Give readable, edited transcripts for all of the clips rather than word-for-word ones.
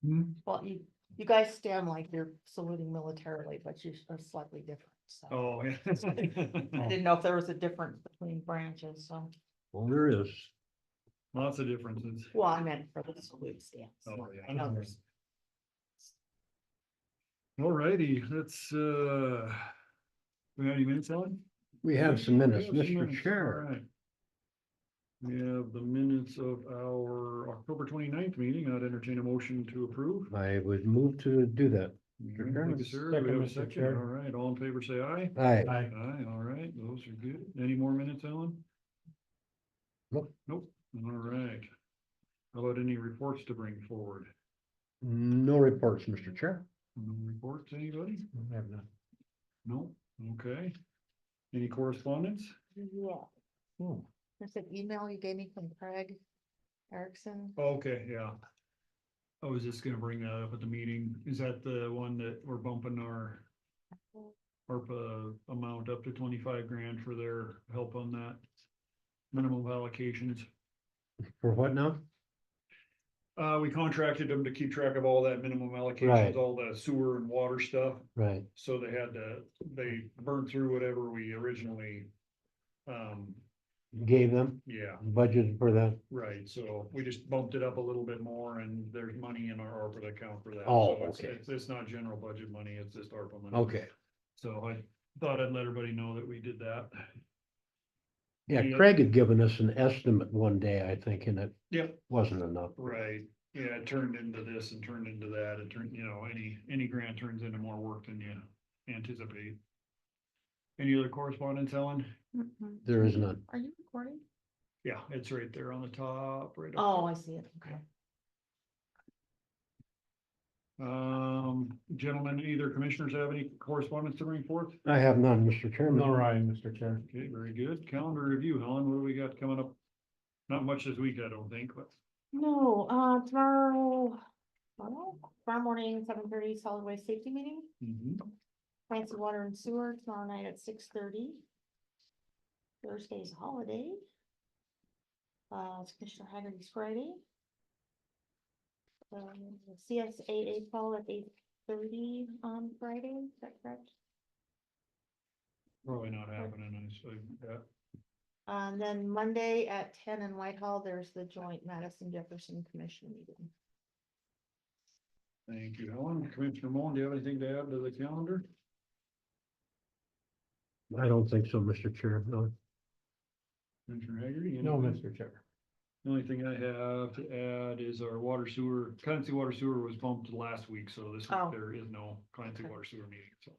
Well, you guys stand like you're saluting militarily, but you are slightly different, so. Oh, yeah. I didn't know if there was a difference between branches, so. Well, there is. Lots of differences. Well, I meant for the salute stance. Oh, yeah. I know there's. Alrighty, let's, we have any minutes, Ellen? We have some minutes, We have some Mr. minutes, Chair. alright. We have the minutes of our October 29th meeting. I'd entertain a motion to approve. I would move to do that. Alright, thank you, sir. Do we have a second? Alright, all in favor, say aye. Aye. Aye, alright, those are good. Any more minutes, Ellen? Nope. Nope, alright. How about any reports to bring forward? No reports, Mr. Chair. No reports, anybody? I have none. No, okay. Any correspondence? Yeah. Oh, There's an email you gave me from Craig Erickson. Okay, yeah. I was just gonna bring that up at the meeting. Is that the one that we're bumping our ARPA amount up to 25 grand for their help on that? Minimum allocations. for what now? We contracted them to keep track of all that minimum allocations, Right. all the sewer and water stuff. Right. So they burned through whatever we originally, Gave them yeah, budget for that. right. So we just bumped it up a little bit more and there's money in our ARPA account for that. Oh, So it's- okay. It's not general budget money, it's just ARPA money. Okay. So I thought I'd let everybody know that we did that. Yeah, Yeah. Craig had given us an estimate one day, I think, and it Yep. wasn't enough. Right, yeah, it turned into this and turned into that, it turned, any grant turns into more work than you anticipate. Any other correspondence, Ellen? There is none. Are you recording? Yeah, it's right there on the top, right up. Oh, I see it, okay. Gentlemen, either commissioners have any correspondence to bring forth? I have none, Mr. Chairman. Mr. Chair. Okay, very good. Calendar review, Helen, what do we got coming up? Not much this week, I don't think, but. No, tomorrow morning, 7:30, solid waste safety meeting, Clancy Water and Sewer tomorrow night at 6:30. Thursday's a holiday. It's Commissioner Haggerty's Friday. The CSAA call at 8:30 on Friday, is that correct? Probably not happening, I say, yeah. And then Monday at 10 in Whitehall, there's the joint Madison Jefferson Commission meeting. Thank you, Helen. Commissioner Mullen, do you have anything to add to the calendar? I don't think so, Mr. Chair. No. Commissioner Haggerty? No, anything? Mr. Chair. The only thing I have to add is our water sewer, Clancy Water Sewer was bumped to last week, so this week Oh. there is no Clancy Okay. Water Sewer meeting, so. I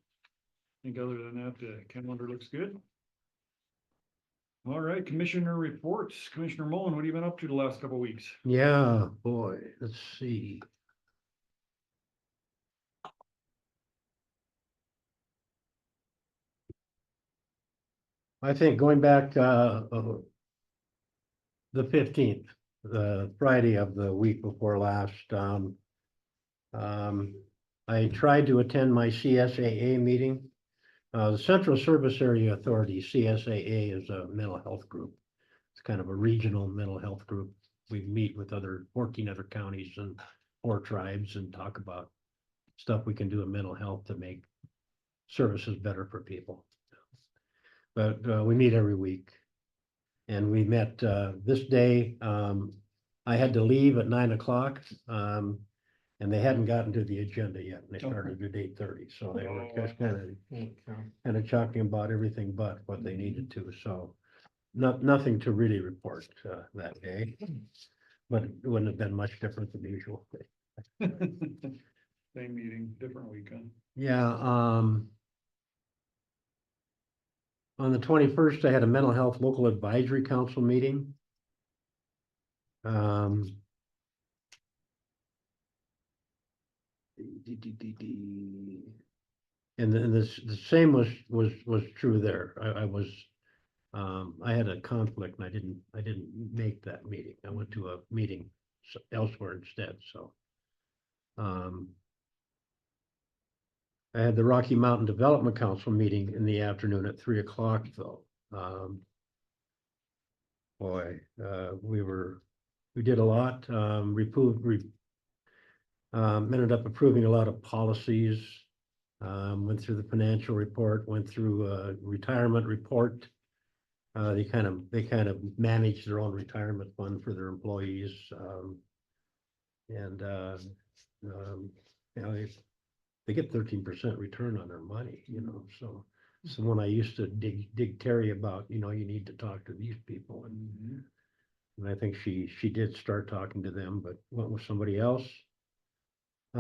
think other than that, the calendar looks good. All right, commissioner reports. Commissioner Mullen, what have you been up to the last couple of weeks? Yeah, boy, let's see. I think going back, the 15th, the Friday of the week before last, I tried to attend my CSAA meeting. The Central Service Area Authority, CSAA, is a mental health group. It's kind of a regional mental health group. We meet with 14 other counties and 4 tribes and talk about stuff we can do in mental health to make services better for people. But we meet every week. And we met this day. I had to leave at 9 o'clock. And they hadn't gotten to the agenda yet. And they started at 8:30. So they were just kind of talking about everything but what they needed to. So nothing to really report that day. But it wouldn't have been much different than usual. Same meeting, different weekend. Yeah, on the 21st, I had a mental health local advisory council meeting. And then the same was true there. I had a conflict and I didn't make that meeting. I went to a meeting elsewhere instead, so. I had the Rocky Mountain Development Council meeting in the afternoon at 3 o'clock though. Boy, we did a lot. Ended up approving a lot of policies. Went through the financial report, went through a retirement report. They kind of manage their own retirement fund for their employees. And you know, they get 13% return on their money, you know, so. So when I used to dig Terry about, you know, you need to talk to these people, and I think she did start talking to them, but went with somebody else. They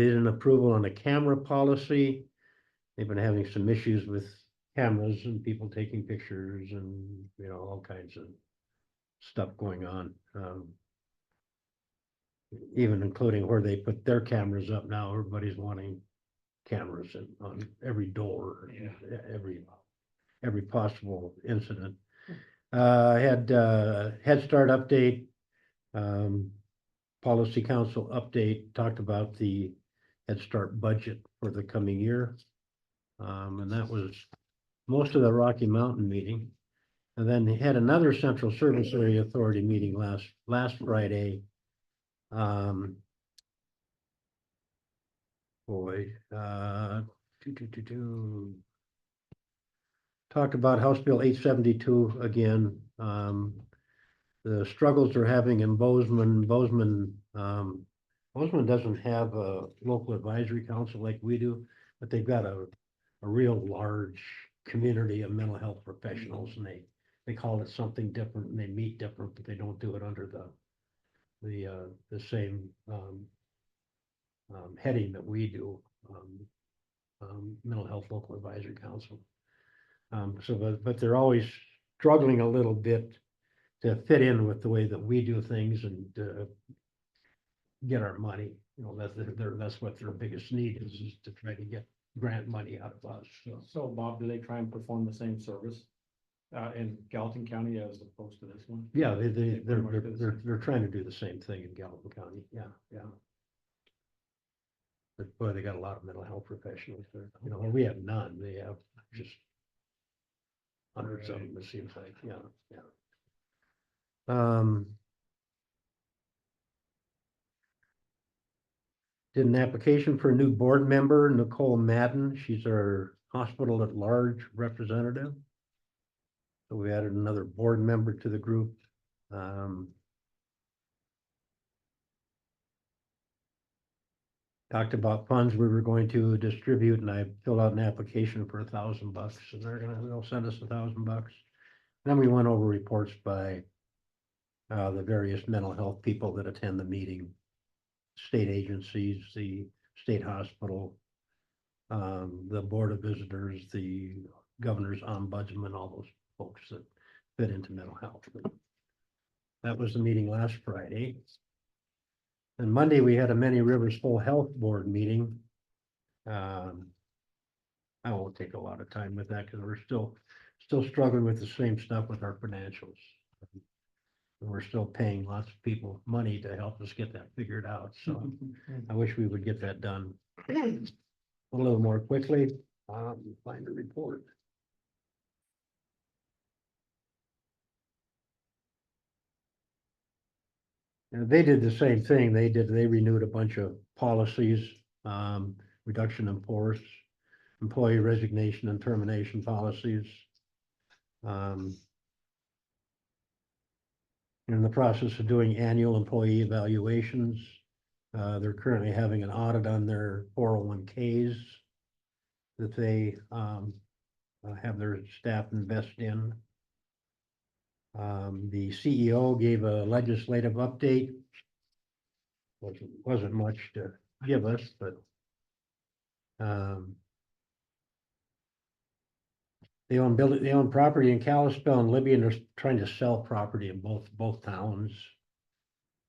did an approval on a camera policy. They've been having some issues with cameras and people taking pictures and, you know, all kinds of stuff going on. Even including where they put their cameras up now, everybody's wanting cameras on every door, every possible incident. Had Head Start update, Policy Council update, talked about the Head Start budget for the coming year. And that was most of the Rocky Mountain meeting. And then they had another Central Service Area Authority meeting last Friday. Talked about House Bill 872 again. The struggles they're having in Bozeman. Bozeman doesn't have a local advisory council like we do, but they've got a real large community of mental health professionals, and they call it something different, and they meet different, but they don't do it under the same heading that we do, Mental Health Local Advisory Council. But they're always struggling a little bit to fit in with the way that we do things and get our money. You know, that's what their biggest need is to try to get grant money out of us. So Bob, do they try and perform the same service in Gallatin County as opposed to this one? Yeah, they're trying to do the same thing in Gallatin County. Yeah. But boy, they got a lot of mental health professionals there. You know, we have none. They have just hundreds of them, it seems like. Yeah. Did an application for a new board member, Nicole Madden. She's our hospital at large representative. So we added another board member to the group. Talked about funds we were going to distribute, and I filled out an application for $1,000, and they'll send us $1,000. Then we went over reports by the various mental health people that attend the meeting, state agencies, the state hospital, the board of visitors, the governor's ombudsman, all those folks that fit into mental health. That was the meeting last Friday. And Monday, we had a Many Rivers Full Health Board meeting. I won't take a lot of time with that because we're still struggling with the same stuff with our financials. And we're still paying lots of people money to help us get that figured out. So I wish we would get that done a little more quickly. Find a report. And they did the same thing. They renewed a bunch of policies, reduction in force, employee resignation and termination policies. In the process of doing annual employee evaluations. They're currently having an audit on their 401ks that they have their staff invest in. The CEO gave a legislative update. Wasn't much to give us, but they own property in Kalispell and Libya, and they're trying to sell property in both towns.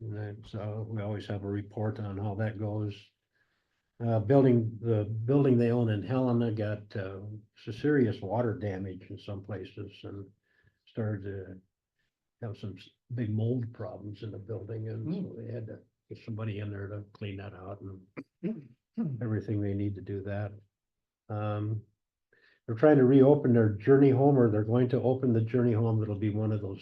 And then, so we always have a report on how that goes. The building they own in Helena got serious water damage in some places and started to have some big mold problems in the building, and so they had to get somebody in there to clean that out and everything they need to do that. They're trying to reopen their journey home, or they're going to open the journey home. It'll be one of those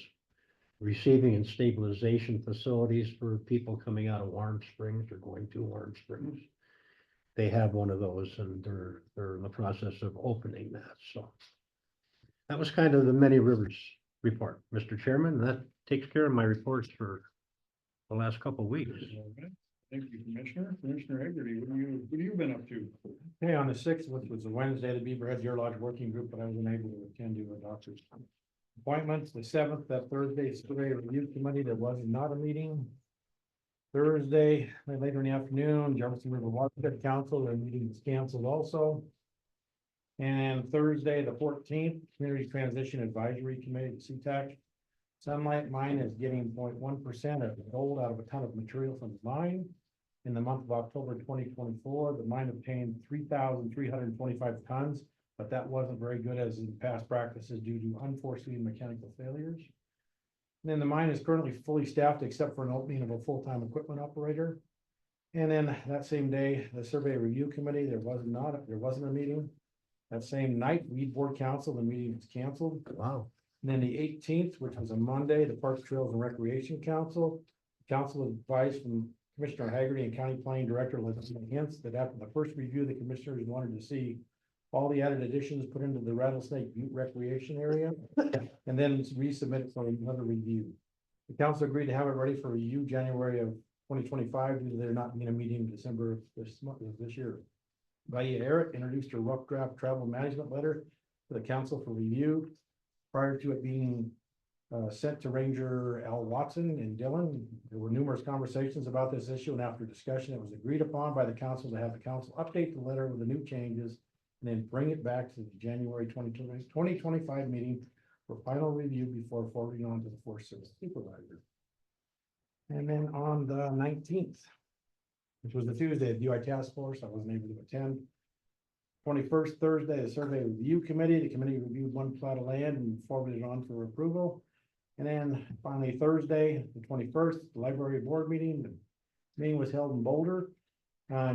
receiving and stabilization facilities for people coming out of Warm Springs or going to Warm Springs. They have one of those and they're in the process of opening that, so. That was kind of the Many Rivers report, Mr. Chairman. That takes care of my reports for the last couple of weeks. Okay. Thank you, Commissioner. Commissioner Hagerty, what have you been up to? Okay, on the sixth, which was a Wednesday, the Beaverhead Deer Lodge Working Group, but I was unable to attend due to a doctor's appointments. The seventh, that Thursday, Survey Review Committee, there was not a meeting. Thursday, later in the afternoon, Jefferson River Watershed Council, their meeting was canceled also. And Thursday, the 14th, Community Transition Advisory Committee, CTAC. Sunlight Mine is getting 0.1% of gold out of a ton of material from the mine. In the month of October 2024, the mine obtained 3,325 tons, but that wasn't very good as in past practices due to unforeseen mechanical failures. And then the mine is currently fully staffed except for an opening of a full-time equipment operator. And then that same day, the Survey Review Committee, there wasn't a meeting. That same night, Weed Board Council, the meeting was canceled. Wow. And then the 18th, which was a Monday, the Parks, Trails and Recreation Council. Council advice from Commissioner Hagerty and County Planning Director Elizabeth Hintz that after the first review, the commissioners wanted to see all the added additions put into the Rattlesnake Butte Recreation Area and then resubmit it for another review. The council agreed to have it ready for review January of 2025 due to there not being a meeting in December of this year. Valia Eric introduced her rough draft travel management letter to the council for review. Prior to it being sent to Ranger Al Watson and Dylan, there were numerous conversations about this issue, and after discussion, it was agreed upon by the council to have the council update the letter with the new changes and then bring it back to the January 2025 meeting for final review before forwarding on to the Forest Service supervisor. And then on the 19th, which was the Tuesday, the UI task force, I wasn't able to attend. 21st, Thursday, the Survey Review Committee, the committee reviewed one plot of land and forwarded it on for approval. And then finally, Thursday, the 21st, the library board meeting, the meeting was held in Boulder.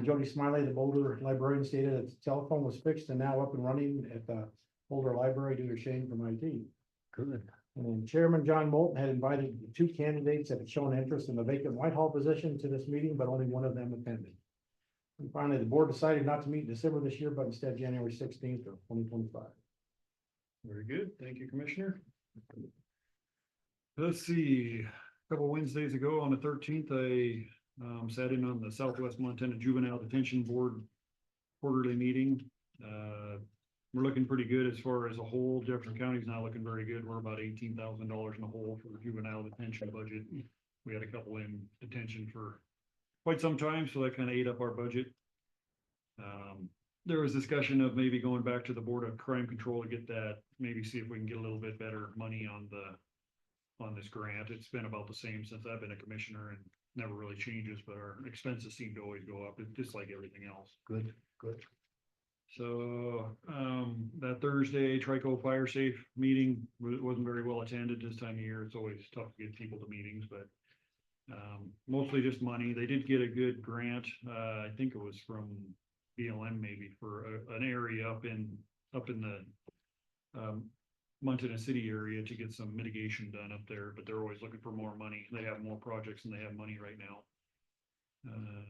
Jody Smiley, the Boulder librarian, stated that the telephone was fixed and now up and running at the Boulder Library due to Shane from IT. Good. And then Chairman John Moulton had invited the two candidates that had shown interest in the vacant Whitehall position to this meeting, but only one of them attended. And finally, the board decided not to meet in December this year, but instead January 16th of 2025. Very good. Thank you, Commissioner. Let's see, a couple Wednesdays ago on the 13th, I sat in on the Southwest Montana Juvenile Detention Board quarterly meeting. We're looking pretty good as far as a whole. Jefferson County's not looking very good. We're about $18,000 in the hole for the juvenile detention budget. We had a couple in detention for quite some time, so that kind of ate up our budget. There was discussion of maybe going back to the Board of Crime Control to get that, maybe see if we can get a little bit better money on this grant. It's been about the same since I've been a commissioner and never really changes, but our expenses seem to always go up. It's just like everything else. Good, good. So, that Thursday, Trico Fire Safe meeting wasn't very well attended this time of year. It's always tough to get people to meetings, but mostly just money. They did get a good grant. I think it was from BLM maybe for an area up in the Montana City area to get some mitigation done up there, but they're always looking for more money. They have more projects than they have money right now.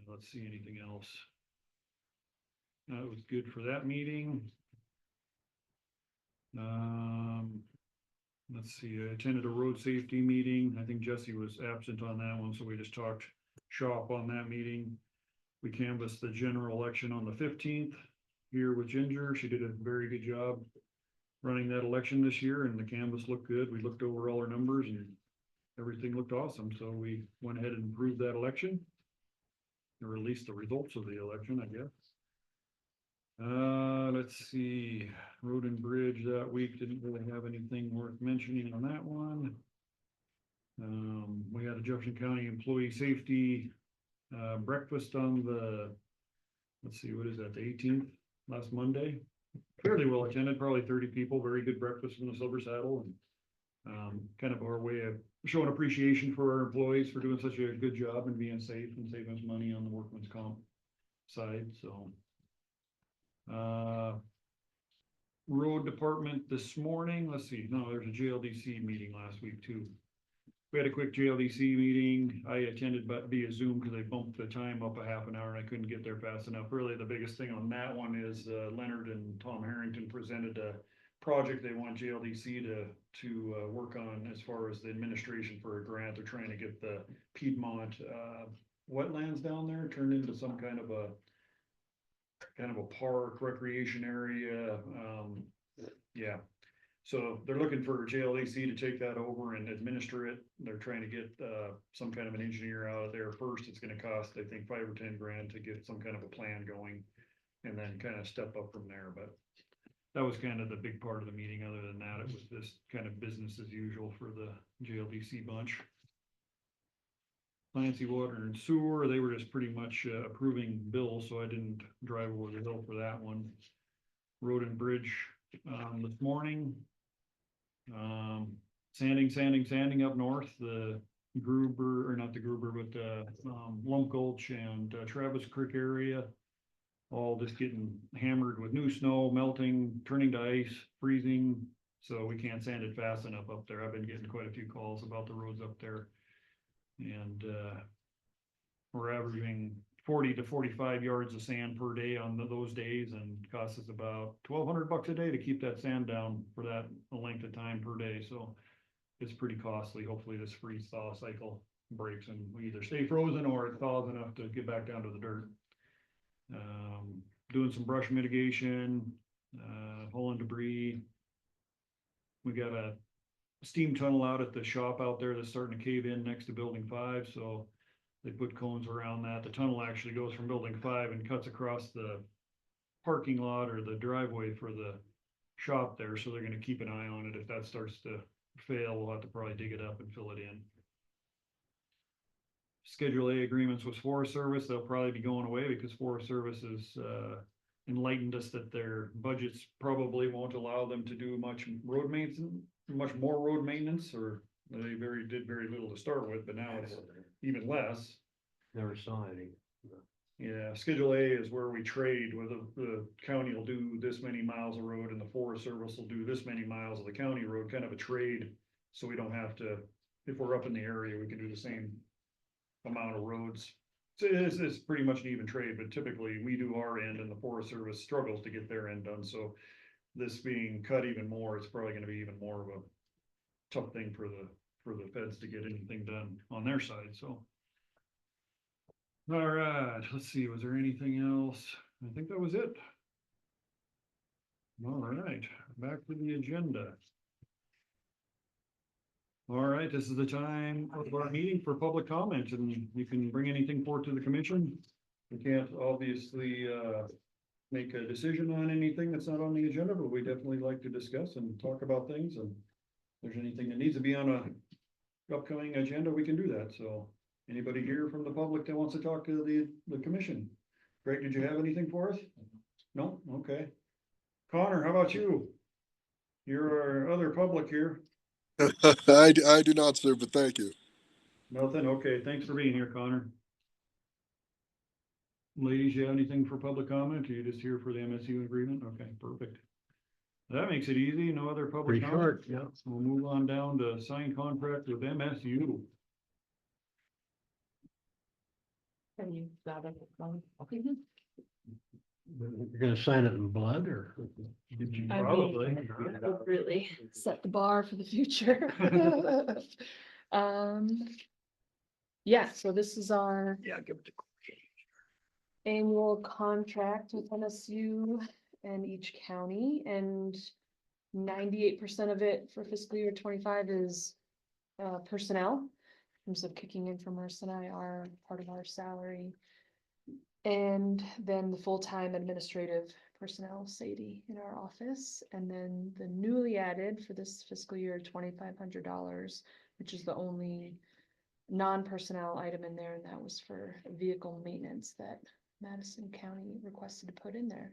Let's see, anything else? It was good for that meeting. Let's see, I attended a road safety meeting. I think Jesse was absent on that one, so we just talked shop on that meeting. We canvassed the general election on the 15th here with Ginger. She did a very good job running that election this year, and the canvas looked good. We looked over all our numbers and everything looked awesome. So we went ahead and approved that election, or at least the results of the election, I guess. Let's see, Road and Bridge that week didn't really have anything worth mentioning on that one. We had a Jefferson County employee safety breakfast on the, let's see, what is that, the 18th, last Monday. Fairly well attended, probably 30 people, very good breakfast from the Silver Saddle, and kind of our way of showing appreciation for our employees for doing such a good job and being safe and saving us money on the workman's comp side. So road department this morning, let's see, no, there's a JLDC meeting last week too. We had a quick JLDC meeting. I attended but via Zoom because they bumped the time up a half an hour and I couldn't get there fast enough. Really, the biggest thing on that one is Leonard and Tom Harrington presented a project they want JLDC to work on as far as the administration for a grant. They're trying to get the Piedmont wetlands down there turned into some kind of a park recreation area. Yeah. So they're looking for JLAC to take that over and administer it. They're trying to get some kind of an engineer out of there first. It's gonna cost, I think, 5 or 10 grand to get some kind of a plan going. And then kind of step up from there, but that was kind of the big part of the meeting. Other than that, it was just kind of business as usual for the JLDC bunch. Clancy Water and Sewer, they were just pretty much approving bills, so I didn't drive over the hill for that one. Road and Bridge this morning. Sanding up north, the Gruber, or not the Gruber, but Lump Gulch and Travis Creek area. All just getting hammered with new snow, melting, turning to ice, freezing, so we can't sand it fast enough up there. I've been getting quite a few calls about the roads up there. And we're averaging 40 to 45 yards of sand per day on those days, and costs us about $1,200 a day to keep that sand down for that length of time per day. So it's pretty costly. Hopefully this freeze thaw cycle breaks and we either stay frozen or it thaws enough to get back down to the dirt. Doing some brush mitigation, hauling debris. We got a steam tunnel out at the shop out there that's starting to cave in next to building 5, so they put cones around that. The tunnel actually goes from building 5 and cuts across the parking lot or the driveway for the shop there, so they're gonna keep an eye on it. If that starts to fail, we'll have to probably dig it up and fill it in. Schedule A agreements with Forest Service, they'll probably be going away because Forest Service has enlightened us that their budgets probably won't allow them to do much more road maintenance, or they did very little to start with, but now it's even less. Never saw any. Yeah, Schedule A is where we trade, where the county will do this many miles of road and the Forest Service will do this many miles of the county road, kind of a trade. So we don't have to, if we're up in the area, we can do the same amount of roads. So it's pretty much an even trade, but typically we do our end and the Forest Service struggles to get their end done. So this being cut even more, it's probably gonna be even more of a tough thing for the feds to get anything done on their side, so. All right, let's see, was there anything else? I think that was it. All right, back to the agenda. All right, this is the time of our meeting for public comment, and you can bring anything forward to the commission. We can't obviously make a decision on anything that's not on the agenda, but we definitely like to discuss and talk about things, and if there's anything that needs to be on a upcoming agenda, we can do that. So anybody here from the public that wants to talk to the commission? Greg, did you have anything for us? No? Okay. Connor, how about you? You're our other public here. I do not, sir, but thank you. Nothing? Okay, thanks for being here, Connor. Ladies, you have anything for public comment? Or you just here for the MSU agreement? Okay, perfect. That makes it easy. No other public Pretty comment? short, yeah. So we'll move on down to sign contract with MSU. Have you got it? You're gonna sign it in blood or? Probably. Would really set the bar for the future. Yeah, so this is our Yeah, give it to. annual contract with MSU and each county, and 98% of it for fiscal year 25 is personnel. In terms of kicking in from Marissa and I are part of our salary. And then the full-time administrative personnel, Sadie, in our office, and then the newly added for this fiscal year, $2,500, which is the only non-personnel item in there, and that was for vehicle maintenance that Madison County requested to put in there.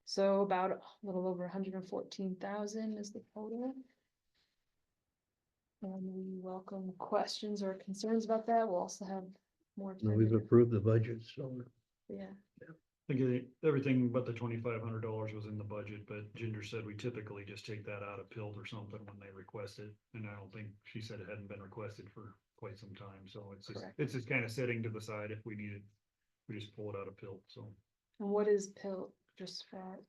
So about a little over 114,000 is the total. And we welcome questions or concerns about that. We'll also have more. No, we've approved the budget, so. Yeah. think everything but the $2,500 was in the budget, but Ginger said we typically just take that out of PILT or something when they request it. And I don't think, she said it hadn't been requested for quite some time, so Correct. it's just kind of sitting to the side if we need it. We just pull it out of PILT, so. And what is PILT, just for,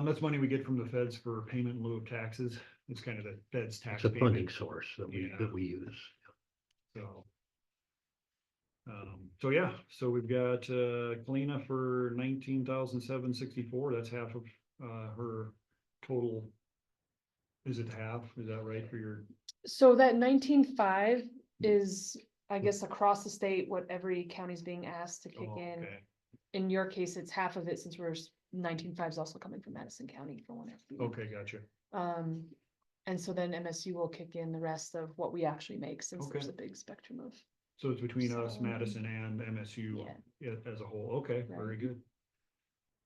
That's money we get from the feds for payment in lieu of taxes. It's kind of the feds tax It's a funding payment, source that Yeah. we use. so. So yeah, so we've got, Kalina for 19,764. That's half of, her total. Is it half? Is that right for your? so that 19.5 is, I guess, across the state, what every county's being asked to kick Oh, in. okay. In your case, it's half of it, since 19.5 is also coming from Madison County for one FTE. Okay, gotcha. And so then MSU will kick in the rest of what we actually make, since Okay. there's a big spectrum of. So it's between us, So, Madison and MSU as a whole. Okay, very Right. good.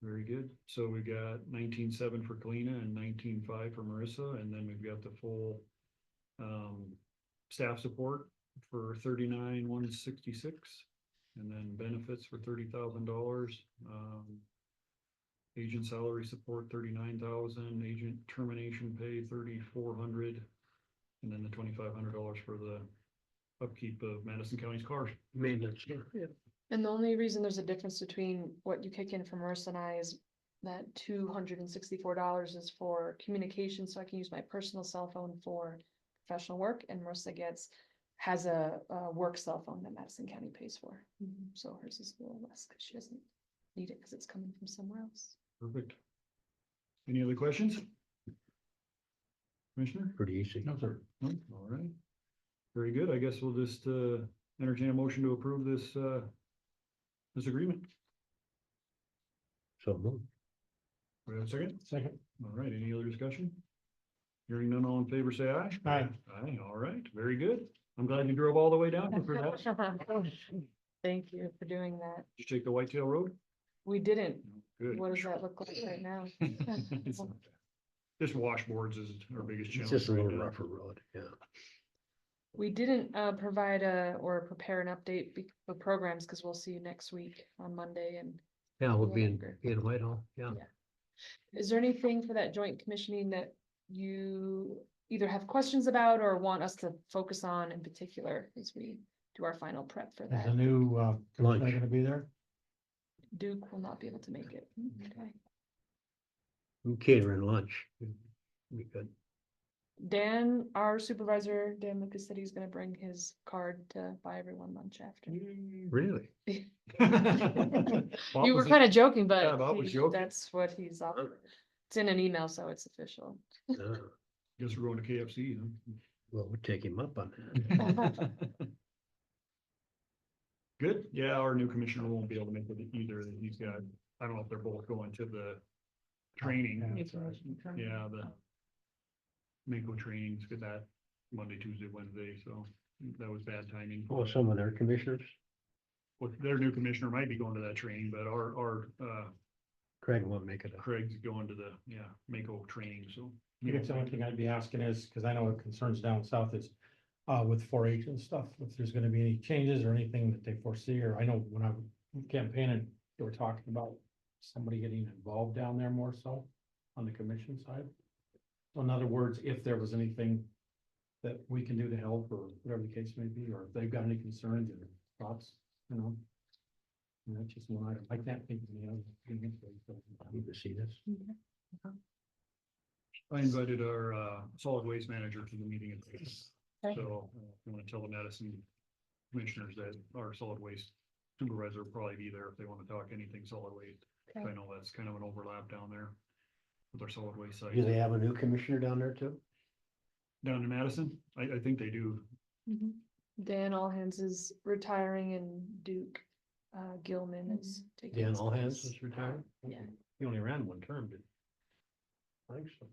Very good. So we got 19.7 for Kalina and 19.5 for Marissa, and then we've got the full staff support for 39,166, and then benefits for $30,000. Agent salary support 39,000, agent termination pay 3,400, and then the $2,500 for the upkeep of Madison County's cars. Maintenance. Yeah. And the only reason there's a difference between what you kick in from Marissa and I is that $264 is for communication, so I can use my personal cell phone for professional work, and Marissa has a work cell phone that Madison County pays for. So hers is a little less, because she doesn't need it, because it's coming from somewhere else. Perfect. Any other questions? Commissioner? Pretty easy. No, sir. No? All right. Very good. I guess we'll just entertain a motion to approve this agreement. So moved. We have a second? Second. All right, any other discussion? Hearing none, all in favor, say aye. Aye. Aye, all right, very good. I'm glad you drove all the way down for that. Thank you for doing that. Did you take the Whitetail Road? We didn't. Good. What does that look like right now? It's not bad. Just washboards is our biggest It's challenge. just a right little now. rougher road, yeah. We didn't provide or prepare an update for programs, because we'll see you next week on Monday. And Yeah, we'll be Longer. in Whitehall, yeah. is there anything for that joint commissioning that you either have questions about or want us to focus on in particular as we do our final prep for Is the that? new, commissioner Lunch. gonna be there? Duke will not be able to make it. Okay. I'm catering lunch. Be good. Dan, our supervisor, Dan Lucas, said he's gonna bring his card to buy everyone lunch after. Really? You were kind of joking, Yeah, but Bob was joking. that's what he's offering. It's in an email, so it's official. Guess we're going to KFC, Well, we'll take him up on that. huh? Good, yeah, our new commissioner won't be able to make it either. He's got, I don't know if they're both going to the training. Yeah, the Mako trainings, get that Monday, Tuesday, Wednesday, so that was bad timing. Oh, some of their commissioners, Well, their new commissioner might be going to that training, but our Craig won't make it up. Craig's going to the, Mako training, so. I guess the only thing I'd be asking is, because I know the concerns down south is, with 4-H and stuff, if there's gonna be any changes or anything that they foresee, or I know when I was campaigning, they were talking about somebody getting involved down there more so on the commission side. So in other words, if there was anything that we can do to help, or whatever the case may be, or if they've got any concerns or thoughts, you know. And that's just one item. I can't think of any other. I need to see this. I invited our solid waste manager to the meeting. Okay. So I want to tell the Madison commissioners that our solid waste supervisor will probably be there if they want to talk anything solid waste. Okay. I know that's kind of an overlap down there with our solid waste site. Do they have a new commissioner down there too? Down in Madison? I think they do. Dan Allhands is retiring, and Duke Gilman is taking. Dan his Allhands place. is retired? Yeah. He only ran one term, did I think so.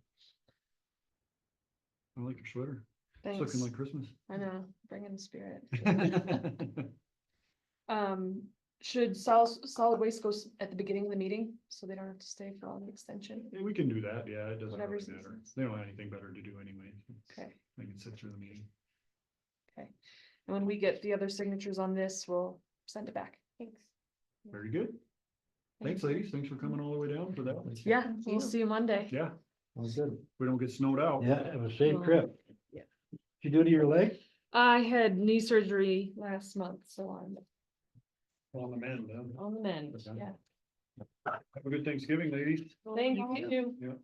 I like your sweater. It's Thanks. looking like Christmas. I know, bringing the spirit. Should solid waste go at the beginning of the meeting, so they don't have to stay for all the extension? Yeah, we can do that. Yeah, it doesn't Whatever really matter. seasons. They don't have anything better to do anyway. Okay, They can sit through the meeting. okay. And when we get the other signatures on this, we'll send it back. Thanks. Very good. Thanks, ladies. Thanks for coming all the way down for that. Yeah, Thank we'll you. see you Monday. Yeah, Sounds good. we don't get snowed out. Yeah, it was a safe Well, trip. yeah. Did you do to your leg? I had knee surgery last month, so I'm On the mend, huh? on the mend, Okay. yeah. Have a good Thanksgiving, ladies. Thank you.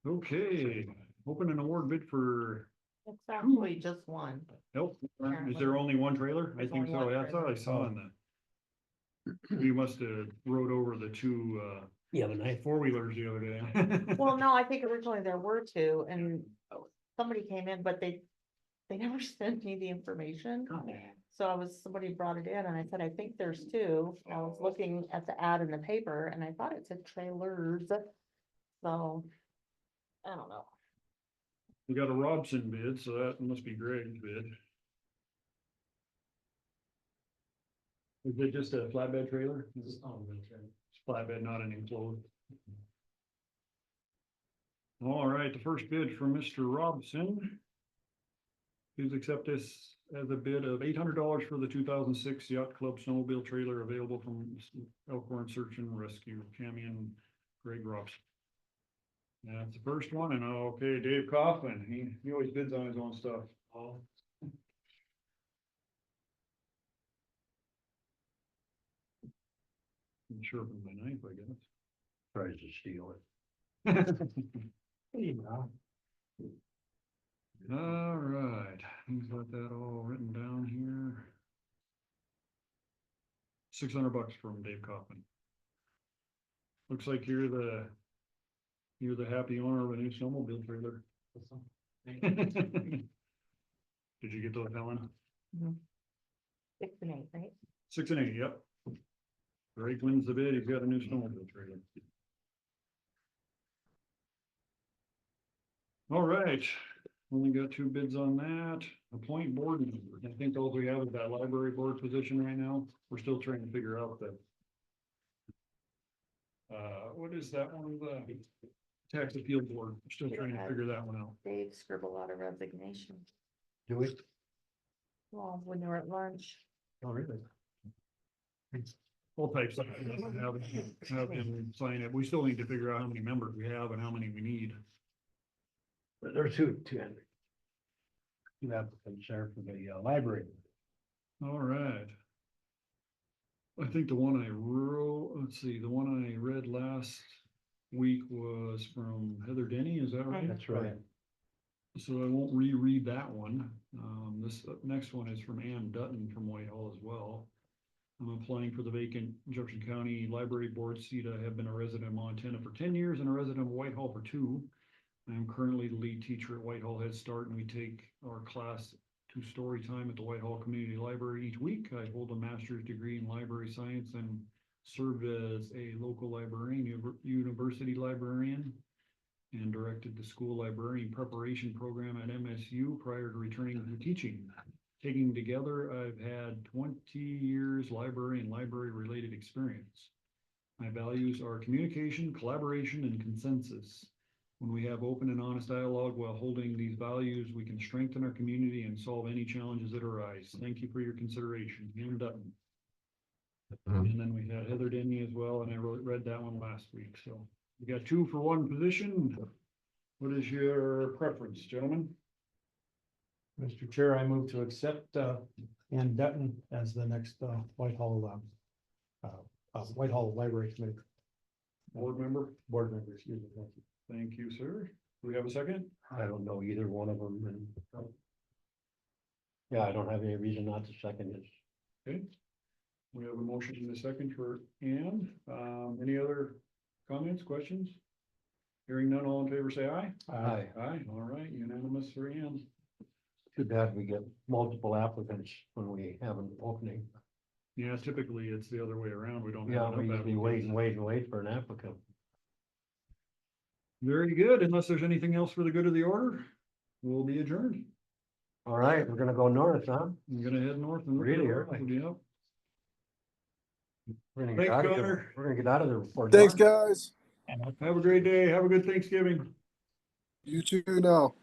Okay, open an award bid for It's actually just one. help. Is Apparently. there only one trailer? I There's think only so. one That's all I saw in the. We must have rode over the two, Yeah, the night. four-wheelers the other day. Well, no, I think originally there were two and somebody came in, but they never sent me the information. So somebody brought it in and I said, I think there's two. I was looking at the ad in the paper and I thought it said trailers. So, I don't know. We got a Robson bid, so that must be Greg's bid. Is it just a flatbed trailer? It's flatbed, not an enclosed. All right, the first bid from Mr. Robson. Please accept this as a bid of $800 for the 2006 Yacht Club snowmobile trailer available from Elkhorn Search and Rescue, Cammy and Greg Robson. That's the first one, and okay, Dave Kaufman, he always bids on his own stuff. I'm sure from my knife, I guess. Tries to steal it. All right, he's got that all written down here. $600 from Dave Kaufman. Looks like you're the happy owner of a new snowmobile trailer. Did you get those, Helen? 6 and 8, right? 6 and 8, yep. Greg wins the bid, he's got a new snowmobile trailer. All right, only got 2 bids on that. Appoint board member. I think all we have is that library board position right now. We're still trying to figure out the. What is that one? The tax appeal board. We're still trying to figure that one out. Dave scribbled out a resignation. Do we? Well, when they were at lunch. Oh, really? All types of, have him sign it. We still need to figure out how many members we have and how many we need. There are two applicants there for the library. All right. I think the one I wrote, let's see, the one I read last week was from Heather Denny, is that right? That's right. So I won't reread that one. This next one is from Ann Dutton from Whitehall as well. I'm applying for the vacant Jefferson County Library Board seat. I have been a resident of Montana for 10 years and a resident of Whitehall for 2. I'm currently the lead teacher at Whitehall Head Start, and we take our class to story time at the Whitehall Community Library each week. I hold a master's degree in library science and served as a local librarian, university librarian, and directed the school librarian preparation program at MSU prior to returning to teaching. Taking together, I've had 20 years library and library related experience. My values are communication, collaboration, and consensus. When we have open and honest dialogue while holding these values, we can strengthen our community and solve any challenges that arise. Thank you for your consideration. Ann Dutton. And then we had Heather Denny as well, and I read that one last week. So we got 2 for 1 position. What is your preference, gentlemen? Mr. Chair, I move to accept Ann Dutton as the next Whitehall Library Committee Board member? board member, excuse me. Thank you. Thank you, sir. Do we have a second? I don't know either one of them and. Yeah, I don't have any reason not to second it. Okay. We have a motion in a second for Ann. Any other comments, questions? Hearing none, all in favor, say aye. Aye. Aye, all right, unanimous for Ann. Too bad we get multiple applicants when we have an opening. Yeah, typically it's the other way around. We don't Yeah, have we enough usually wait and applicants. wait and wait for an applicant. Very good. Unless there's anything else for the good of the order, we'll be adjourned. All right, we're gonna go north, huh? I'm gonna head north and. look Really at the road. early. Yep. We're gonna Thanks, get out of Connor. here. We're gonna get out of there before. Thanks, dark. guys. Have a great day. Have a good Thanksgiving. You too now.